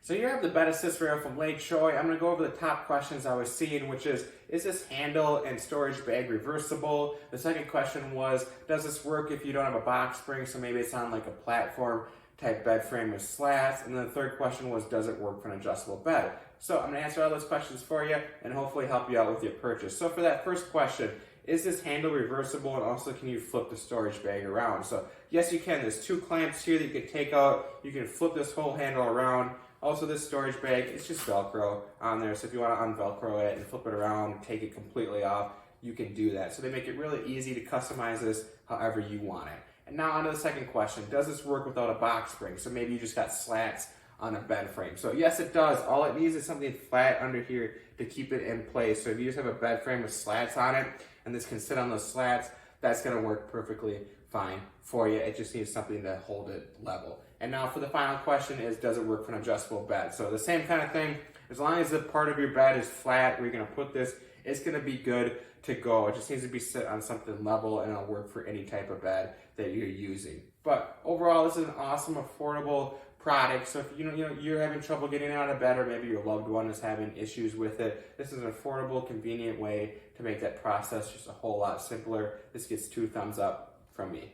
So here I have the bed assist rail from LEACHOI. I'm going to go over the top questions I was seeing, which is this handle and storage bag reversible? The second question was, does this work if you don't have a box spring? So maybe it's on like a platform type bed frame with slats. And then the third question was, does it work for an adjustable bed? So I'm going to answer all those questions for you and hopefully help you out with your purchase. So for that first question, is this handle reversible, and also can you flip the storage bag around? So yes, you can. There's two clamps here that you can take out. You can flip this whole handle around. Also, this storage bag, it's just Velcro on there. So if you want to unvelcro it and flip it around and take it completely off, you can do that. So they make it really easy to customize this however you want it. And now on to the second question. Does this work without a box spring? So maybe you just got slats on a bed frame. So yes, it does. All it needs is something flat under here to keep it in place. So if you just have a bed frame with slats on it, and this can sit on those slats, that's gonna work perfectly fine for you. It just needs something to hold it level. And now for the final question is, does it work for an adjustable bed? So the same kind of thing, as long as the part of your bed is flat where you're gonna put this, it's gonna be good to go. It just needs to be set on something level and it'll work for any type of bed that you're using. But overall, this is an awesome, affordable product. So if you're having trouble getting out of bed, or maybe your loved one is having issues with it, this is an affordable, convenient way to make that process just a whole lot simpler. This gets 2 thumbs up from me.